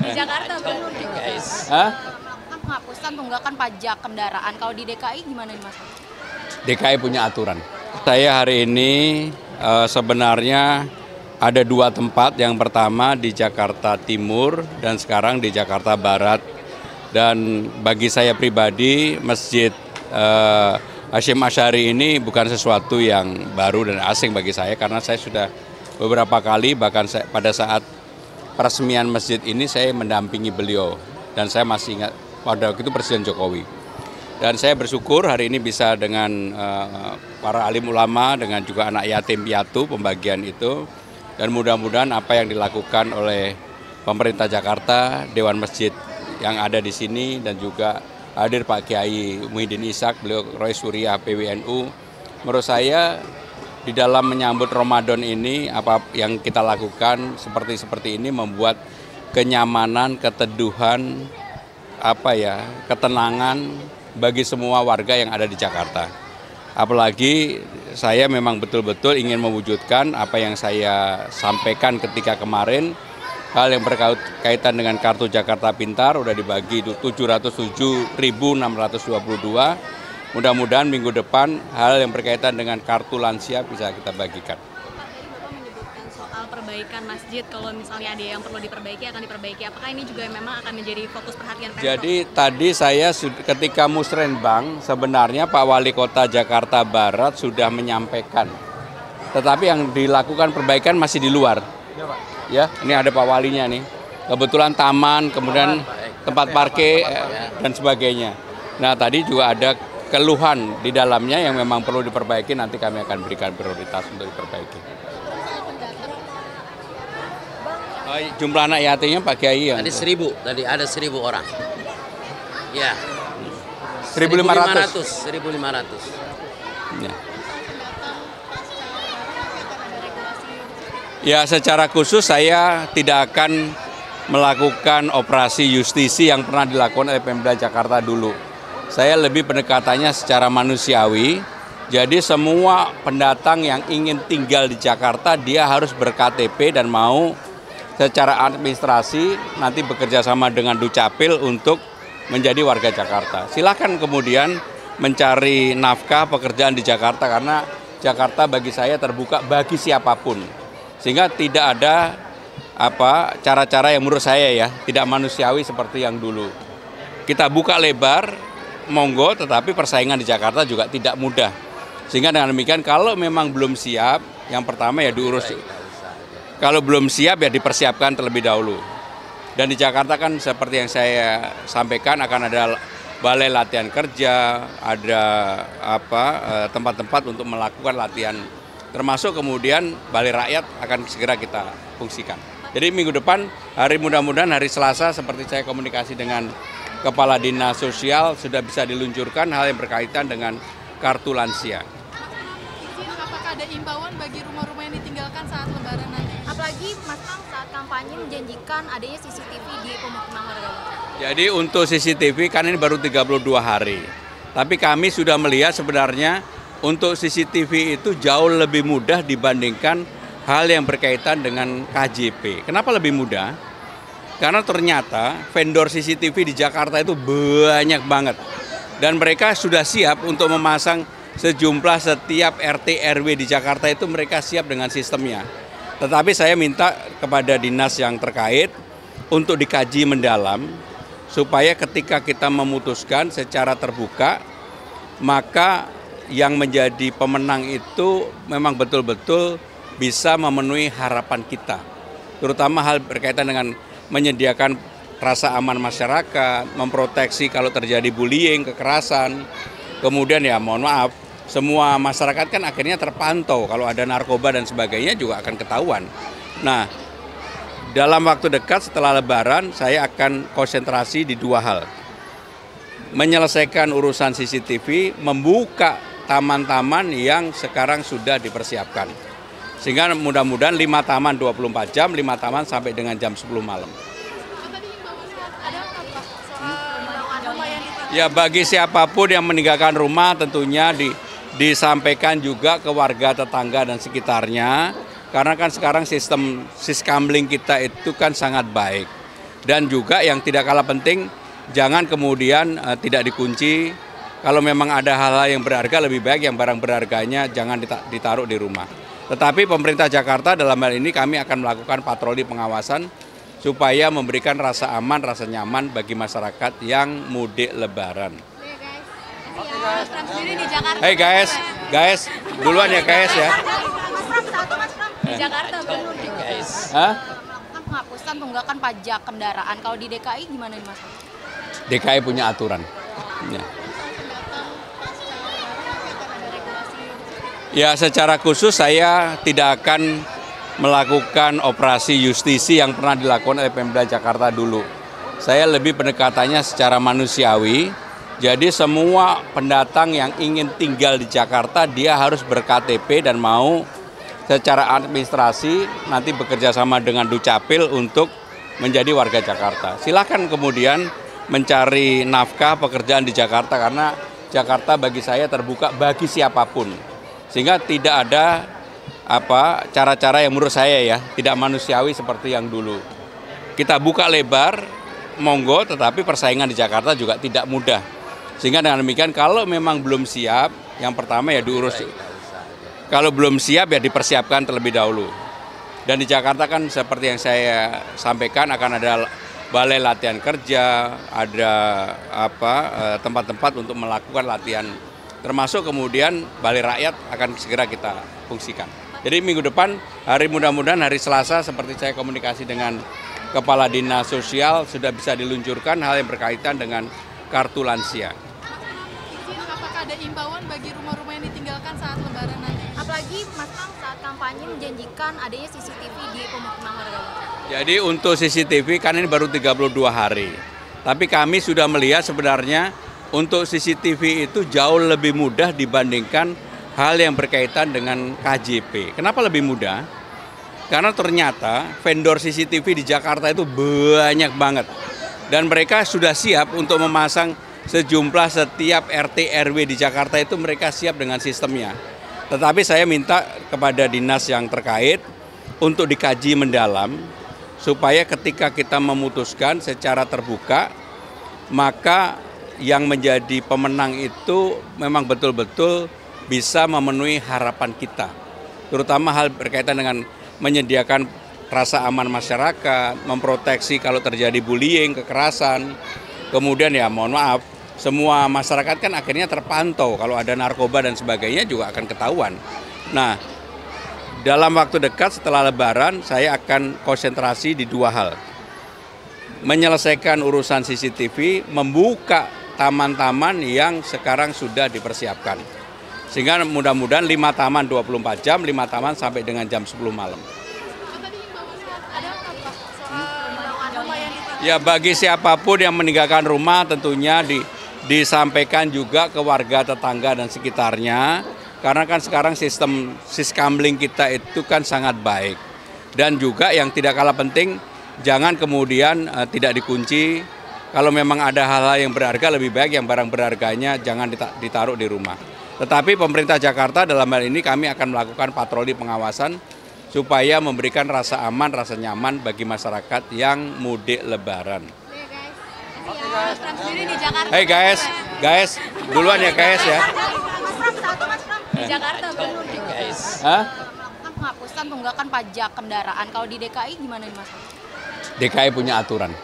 Di Jakarta Gubernur juga melakukan penghapusan tunggakan pajak kendaraan. Kalau di DKI gimana nih Mas? DKI punya aturan. Saya hari ini sebenarnya ada dua tempat. Yang pertama di Jakarta Timur dan sekarang di Jakarta Barat. Dan bagi saya pribadi, Masjid Hasyim Asy'ari ini bukan sesuatu yang baru dan asing bagi saya, karena saya sudah beberapa kali, bahkan pada saat peresmian masjid ini saya mendampingi beliau. Dan saya masih ingat pada waktu itu Presiden Jokowi. Dan saya bersyukur hari ini bisa dengan para alim ulama, dengan juga anak yatim piatu pembagian itu. Dan mudah-mudahan apa yang dilakukan oleh pemerintah Jakarta, Dewan Masjid yang ada di sini, dan juga hadir Pak Kiai Muhyiddin Ishak, beliau Roy Surya PWNU. Menurut saya di dalam menyambut Ramadan ini, apa yang kita lakukan seperti ini membuat kenyamanan, keteduhan, ketenangan bagi semua warga yang ada di Jakarta. Apalagi saya memang betul-betul ingin mewujudkan apa yang saya sampaikan ketika kemarin, hal yang berkaitan dengan kartu Jakarta Pintar udah dibagi 707.622. Mudah-mudahan minggu depan hal yang berkaitan dengan kartu lansia bisa kita bagikan. Bapak menyebutkan soal perbaikan masjid, kalau misalnya ada yang perlu diperbaiki akan diperbaiki. Apakah ini juga memang akan menjadi fokus perhatian Pemkot? Jadi tadi saya ketika musrenbang sebenarnya Pak Wali Kota Jakarta Barat sudah menyampaikan. Tetapi yang dilakukan perbaikan masih di luar. Ya, ini ada Pak Walinya nih. Kebetulan taman, kemudian tempat parkir dan sebagainya. Nah, tadi juga ada keluhan di dalamnya yang memang perlu diperbaiki, nanti kami akan berikan prioritas untuk diperbaiki. Jumlah anak yatimnya Pak Kiai yang tadi ada 1.000 orang. Ya. 1.500. 1.500. Ya. Ya, secara khusus saya tidak akan melakukan operasi justisi yang pernah dilakukan oleh Pemda Jakarta dulu. Saya lebih pendekatannya secara manusiawi. Jadi semua pendatang yang ingin tinggal di Jakarta dia harus ber-KTP dan mau secara administrasi nanti bekerja sama dengan Dukcapil untuk menjadi warga Jakarta. Silakan kemudian mencari nafkah pekerjaan di Jakarta, karena Jakarta bagi saya terbuka bagi siapapun. Sehingga tidak ada cara-cara yang menurut saya ya tidak manusiawi seperti yang dulu. Kita buka lebar, monggo, tetapi persaingan di Jakarta juga tidak mudah. Sehingga dengan demikian kalau memang belum siap, yang pertama ya diurus. Kalau belum siap ya dipersiapkan terlebih dahulu. Dan di Jakarta kan seperti yang saya sampaikan akan ada balai latihan kerja, ada tempat-tempat untuk melakukan latihan. Termasuk kemudian balai rakyat akan segera kita fungsikan. Jadi minggu depan, mudah-mudahan hari Selasa seperti saya komunikasi dengan Kepala Dinas Sosial sudah bisa diluncurkan hal yang berkaitan dengan kartu lansia. Apakah ada imbauan bagi rumah-rumah yang ditinggalkan saat lebaran nanti? Apalagi Mas Kang saat kampanye menjanjikan adanya CCTV di pemukiman warga. Jadi untuk CCTV kan ini baru 32 hari. Tapi kami sudah melihat sebenarnya untuk CCTV itu jauh lebih mudah dibandingkan hal yang berkaitan dengan KJP. Kenapa lebih mudah? Karena ternyata vendor CCTV di Jakarta itu banyak banget. Dan mereka sudah siap untuk memasang sejumlah setiap RT RW di Jakarta itu mereka siap dengan sistemnya. Tetapi saya minta kepada dinas yang terkait untuk dikaji mendalam supaya ketika kita memutuskan secara terbuka, maka yang menjadi pemenang itu memang betul-betul bisa memenuhi harapan kita. Terutama hal berkaitan dengan menyediakan rasa aman masyarakat, memproteksi kalau terjadi bullying, kekerasan. Kemudian ya mohon maaf, semua masyarakat kan akhirnya terpantau. Kalau ada narkoba dan sebagainya juga akan ketahuan. Nah, dalam waktu dekat setelah Lebaran saya akan konsentrasi di dua hal. Menyelesaikan urusan CCTV, membuka taman-taman yang sekarang sudah dipersiapkan. Sehingga mudah-mudahan 5 taman 24 jam, 5 taman sampai dengan jam 10 malam. Ya bagi siapapun yang meninggalkan rumah tentunya disampaikan juga ke warga tetangga dan sekitarnya. Karena kan sekarang sistem siskamling kita itu kan sangat baik. Dan juga yang tidak kalah penting, jangan kemudian tidak dikunci. Kalau memang ada hal-hal yang berharga, lebih baik yang barang berharganya jangan ditaruh di rumah. Tetapi pemerintah Jakarta dalam hal ini kami akan melakukan patroli pengawasan supaya memberikan rasa aman, rasa nyaman bagi masyarakat yang mudik lebaran. Hey guys, duluan ya guys ya. Di Jakarta belum. Hah? Kan penghapusan tunggakan pajak kendaraan. Kalau di DKI gimana nih Mas? DKI punya aturan. Ya, secara khusus saya tidak akan melakukan operasi justisi yang pernah dilakukan oleh Pemda Jakarta dulu. Saya lebih pendekatannya secara manusiawi. Jadi semua pendatang yang ingin tinggal di Jakarta dia harus ber-KTP dan mau secara administrasi nanti bekerja sama dengan Dukcapil untuk menjadi warga Jakarta. Silakan kemudian mencari nafkah pekerjaan di Jakarta karena Jakarta bagi saya terbuka bagi siapapun. Sehingga tidak ada cara-cara yang menurut saya ya tidak manusiawi seperti yang dulu. Kita buka lebar, monggo, tetapi persaingan di Jakarta juga tidak mudah. Sehingga dengan demikian kalau memang belum siap, yang pertama ya diurus. Kalau belum siap ya dipersiapkan terlebih dahulu. Dan di Jakarta kan seperti yang saya sampaikan akan ada balai latihan kerja, ada tempat-tempat untuk melakukan latihan. Termasuk kemudian balai rakyat akan segera kita fungsikan. Jadi minggu depan, mudah-mudahan hari Selasa seperti saya komunikasi dengan Kepala Dinas Sosial sudah bisa diluncurkan hal yang berkaitan dengan kartu lansia. Apakah ada imbauan bagi rumah-rumah yang ditinggalkan saat lebaran nanti? Apalagi Mas Kang saat kampanye menjanjikan adanya CCTV di pemukiman warga. Jadi untuk CCTV kan ini baru 32 hari. Tapi kami sudah melihat sebenarnya untuk CCTV itu jauh lebih mudah dibandingkan hal yang berkaitan dengan KJP. Kenapa lebih mudah? Karena ternyata vendor CCTV di Jakarta itu banyak banget. Dan mereka sudah siap untuk memasang sejumlah setiap RT RW di Jakarta itu mereka siap dengan sistemnya. Tetapi saya minta kepada dinas yang terkait untuk dikaji mendalam supaya ketika kita memutuskan secara terbuka maka yang menjadi pemenang itu memang betul-betul bisa memenuhi harapan kita. Terutama hal berkaitan dengan menyediakan rasa aman masyarakat, memproteksi kalau terjadi bullying, kekerasan. Kemudian ya mohon maaf, semua masyarakat kan akhirnya terpantau. Kalau ada narkoba dan sebagainya juga akan ketahuan. Nah, dalam waktu dekat setelah Lebaran saya akan konsentrasi di dua hal. Menyelesaikan urusan CCTV, membuka taman-taman yang sekarang sudah dipersiapkan. Sehingga mudah-mudahan 5 taman 24 jam, 5 taman sampai dengan jam 10 malam. Ya bagi siapapun yang meninggalkan rumah tentunya disampaikan juga ke warga tetangga dan sekitarnya. Karena kan sekarang sistem siskamling kita itu kan sangat baik. Dan juga yang tidak kalah penting, jangan kemudian tidak dikunci. Kalau memang ada hal-hal yang berharga, lebih baik yang barang berharganya jangan ditaruh di rumah. Tetapi pemerintah Jakarta dalam hal ini kami akan melakukan patroli pengawasan supaya memberikan rasa aman, rasa nyaman bagi masyarakat yang mudik lebaran. Hey guys, duluan ya guys ya. Di Jakarta belum. Hah? Kan penghapusan tunggakan pajak kendaraan. Kalau di DKI gimana nih Mas? DKI punya aturan.